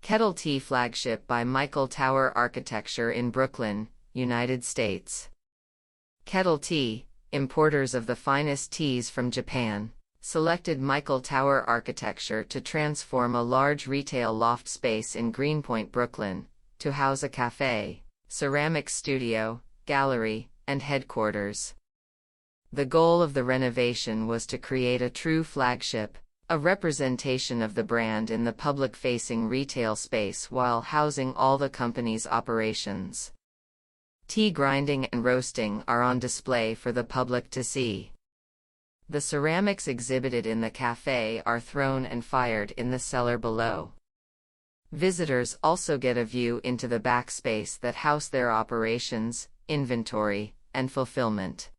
Kettl Tea Flagship by Michael Tower Architecture in Brooklyn, United States. Kettl Tea, importers of the finest teas from Japan, selected Michael Tower Architecture to transform a large retail loft space in Greenpoint, Brooklyn, to house a café, ceramic studio, gallery, and headquarters. The goal of the renovation was to create a true flagship, a representation of the brand in the public-facing retail space while housing all the company's operations. Tea grinding and roasting are on display for the public to see. The ceramics exhibited in the café are thrown and fired in the cellar below. Visitors also get a view into the backspace that house their operations, inventory, and fulfillment.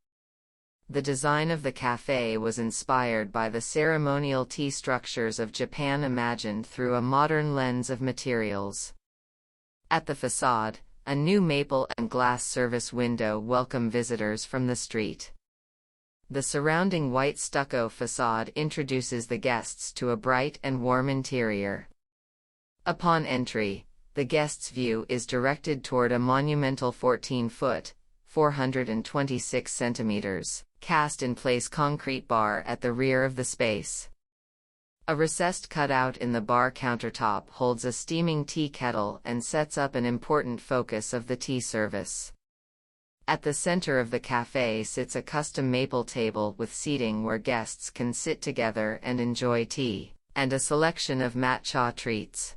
The design of the café was inspired by the ceremonial tea structures of Japan imagined through a modern lens of materials. At the facade, a new maple and glass service window welcome visitors from the street. The surrounding white stucco facade introduces the guests to a bright and warm interior. Upon entry, the guest's view is directed toward a monumental 14-foot, 426 centimeters, cast-in-place concrete bar at the rear of the space. A recessed cutout in the bar countertop holds a steaming tea kettle and sets up an important focus of the tea service. At the center of the café sits a custom maple table with seating where guests can sit together and enjoy tea, and a selection of matcha treats.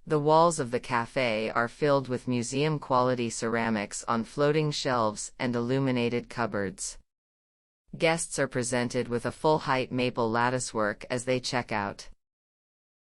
The walls of the café are filled with museum-quality ceramics on floating shelves and illuminated cupboards. Guests are presented with a full-height maple latticework as they check out.